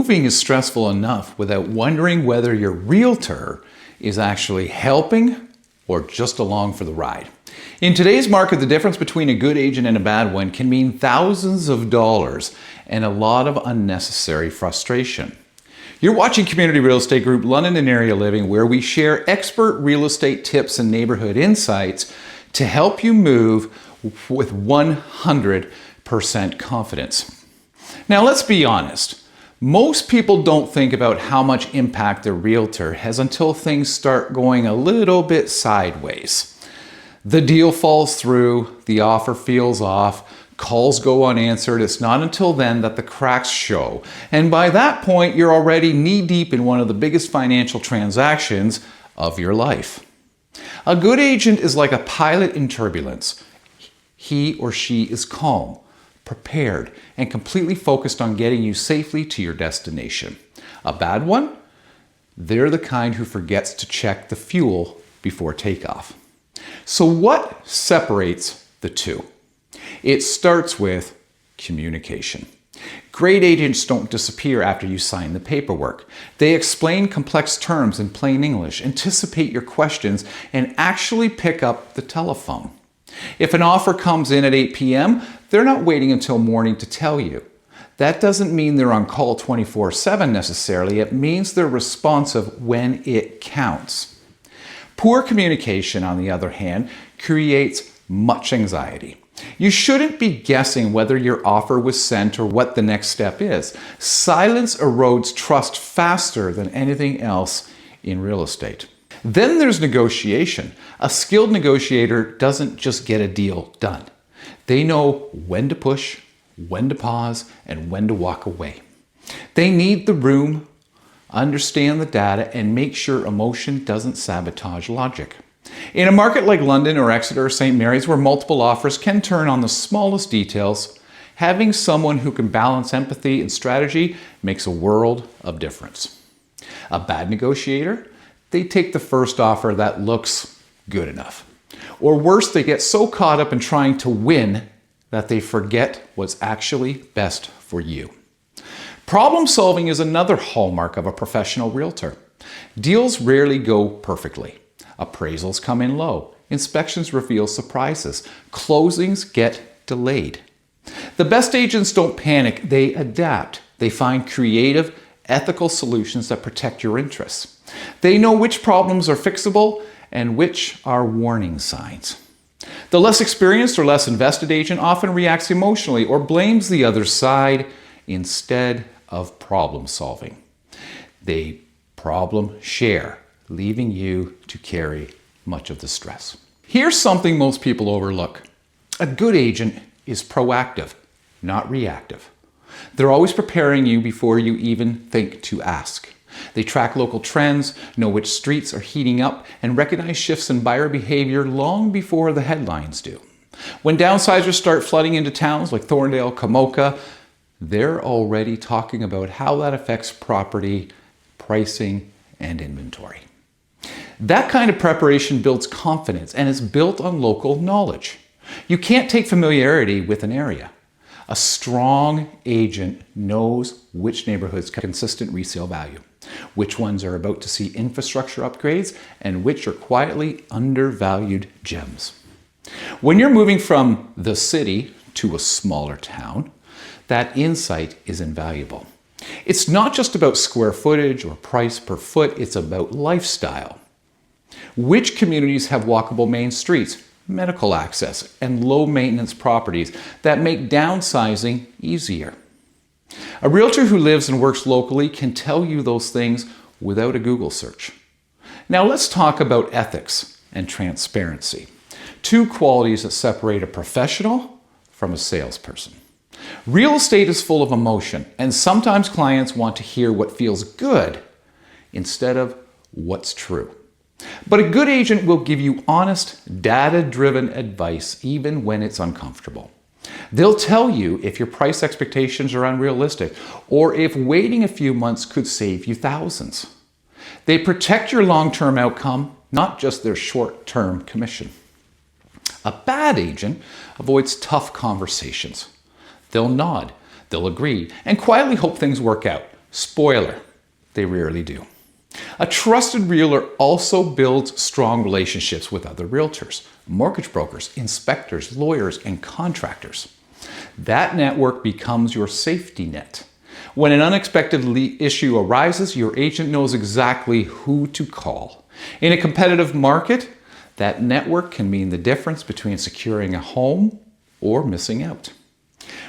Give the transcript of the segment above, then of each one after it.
moving is stressful enough without wondering whether your realtor is actually helping or just along for the ride. In today's market, the difference between a good agent and a bad one can mean thousands of dollars and a lot of unnecessary frustration. You're watching Community Real Estate Group London and Area Living, where we share expert real estate tips and neighborhood insights to help you move with 100% confidence. Now, let's be honest. Most people don't think about how much impact their realtor has until things start going a little bit sideways. The deal falls through, the offer feels off, calls go unanswered. It's not until then that the cracks show. And by that point, you're already knee-deep in one of the biggest financial transactions of your life. A good agent is like a pilot in turbulence. He or she is calm, prepared, and completely focused on getting you safely to your destination. A bad one? They're the kind who forgets to check the fuel before takeoff. So what separates the two? It starts with communication. Great agents don't disappear after you sign the paperwork. They explain complex terms in plain English, anticipate your questions, and actually pick up the telephone. If an offer comes in at 8 p.m., they're not waiting until morning to tell you. That doesn't mean they're on call 24/7 necessarily. It means they're responsive when it counts. Poor communication, on the other hand, creates much anxiety. You shouldn't be guessing whether your offer was sent or what the next step is. Silence erodes trust faster than anything else in real estate. Then there's negotiation. A skilled negotiator doesn't just get a deal done. They know when to push, when to pause, and when to walk away. They need the room, understand the data, and make sure emotion doesn't sabotage logic. In a market like London or Exeter or St. Mary's, where multiple offers can turn on the smallest details, having someone who can balance empathy and strategy makes a world of difference. A bad negotiator, they take the first offer that looks good enough. Or worse, they get so caught up in trying to win that they forget what's actually best for you. Problem solving is another hallmark of a professional realtor. Deals rarely go perfectly. Appraisals come in low. Inspections reveal surprises. Closings get delayed. The best agents don't panic, they adapt. They find creative, ethical solutions that protect your interests. They know which problems are fixable and which are warning signs. The less experienced or less invested agent often reacts emotionally or blames the other side instead of problem solving. They problem share, leaving you to carry much of the stress. Here's something most people overlook. A good agent is proactive, not reactive. They're always preparing you before you even think to ask. They track local trends, know which streets are heating up, and recognize shifts in buyer behavior long before the headlines do. When downsizers start flooding into towns like Thorndale, Komoka, they're already talking about how that affects property, pricing, and inventory. That kind of preparation builds confidence and is built on local knowledge. You can't take familiarity with an area. A strong agent knows which neighborhoods have consistent resale value, which ones are about to see infrastructure upgrades, and which are quietly undervalued gems. When you're moving from the city to a smaller town, that insight is invaluable. It's not just about square footage or price per foot, it's about lifestyle. Which communities have walkable main streets, medical access, and low maintenance properties that make downsizing easier? A realtor who lives and works locally can tell you those things without a Google search. Now let's talk about ethics and transparency. Two qualities that separate a professional from a salesperson. Real estate is full of emotion, and sometimes clients want to hear what feels good instead of what's true. But a good agent will give you honest, data-driven advice even when it's uncomfortable. They'll tell you if your price expectations are unrealistic or if waiting a few months could save you thousands. They protect your long-term outcome, not just their short-term commission. A bad agent avoids tough conversations. They'll nod, they'll agree, and quietly hope things work out. Spoiler, they rarely do. A trusted realtor also builds strong relationships with other realtors, mortgage brokers, inspectors, lawyers, and contractors. That network becomes your safety net. When an unexpected issue arises, your agent knows exactly who to call. In a competitive market, that network can mean the difference between securing a home or missing out.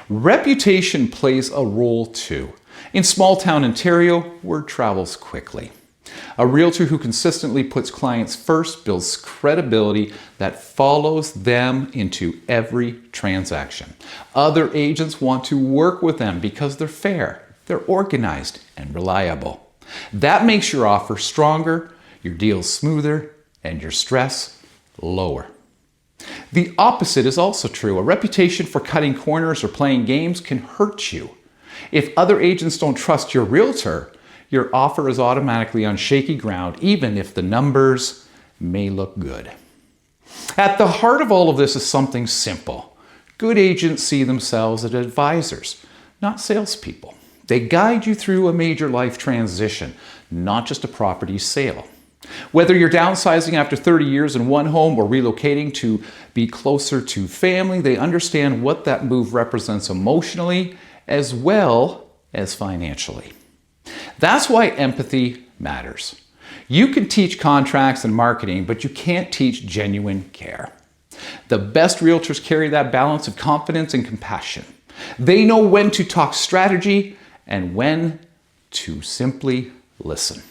Reputation plays a role too. In small-town Ontario, word travels quickly. A realtor who consistently puts clients first builds credibility that follows them into every transaction. Other agents want to work with them because they're fair, they're organized, and reliable. That makes your offer stronger, your deals smoother, and your stress lower. The opposite is also true. A reputation for cutting corners or playing games can hurt you. If other agents don't trust your realtor, your offer is automatically on shaky ground, even if the numbers may look good. At the heart of all of this is something simple. Good agents see themselves as advisors, not salespeople. They guide you through a major life transition, not just a property sale. Whether you're downsizing after 30 years in one home or relocating to be closer to family, they understand what that move represents emotionally as well as financially. That's why empathy matters. You can teach contracts and marketing, but you can't teach genuine care. The best realtors carry that balance of confidence and compassion. They know when to talk strategy and when to simply listen.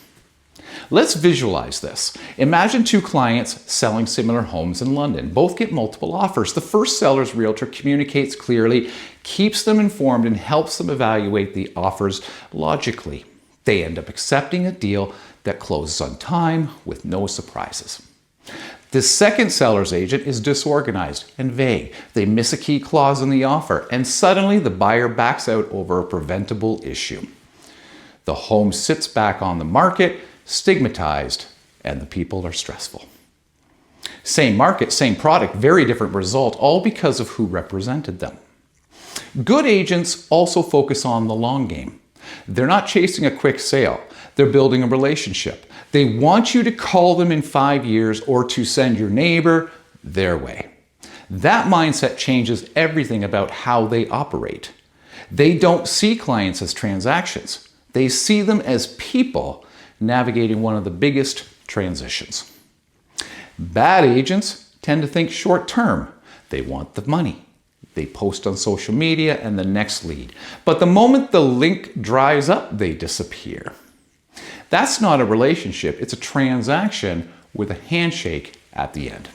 Let's visualize this. Imagine two clients selling similar homes in London. Both get multiple offers. The first seller's realtor communicates clearly, keeps them informed, and helps them evaluate the offers logically. They end up accepting a deal that closes on time with no surprises. The second seller's agent is disorganized and vague. They miss a key clause in the offer, and suddenly the buyer backs out over a preventable issue. The home sits back on the market, stigmatized, and the people are stressful. Same market, same product, very different result, all because of who represented them. Good agents also focus on the long game. They're not chasing a quick sale. They're building a relationship. They want you to call them in 5 years or to send your neighbor their way. That mindset changes everything about how they operate. They don't see clients as transactions. They see them as people navigating one of the biggest transitions. Bad agents tend to think short term. They want the money. They post on social media and the next lead. But the moment the link dries up, they disappear. That's not a relationship. It's a transaction with a handshake at the end.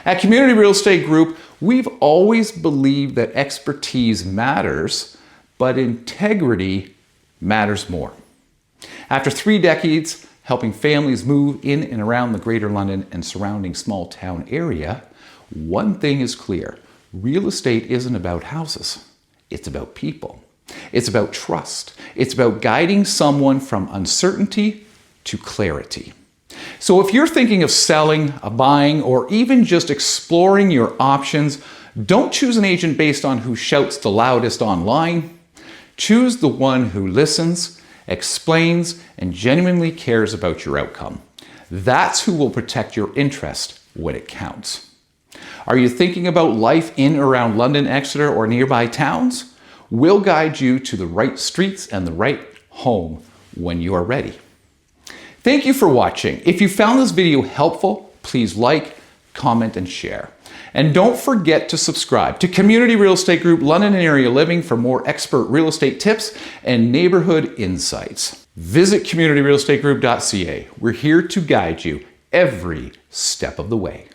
At Community Real Estate Group, we've always believed that expertise matters, but integrity matters more. After 3 decades helping families move in and around the Greater London and surrounding small town area, one thing is clear. Real estate isn't about houses. It's about people. It's about trust. It's about guiding someone from uncertainty to clarity. So if you're thinking of selling, buying, or even just exploring your options, don't choose an agent based on who shouts the loudest online. Choose the one who listens, explains, and genuinely cares about your outcome. That's who will protect your interest when it counts. Are you thinking about life in or around London, Exeter, or nearby towns? We'll guide you to the right streets and the right home when you are ready. Thank you for watching. If you found this video helpful, please like, comment, and share. And don't forget to subscribe to Community Real Estate Group London and Area Living for more expert real estate tips and neighborhood insights. Visit communityrealestategroup.ca. We're here to guide you every step of the way.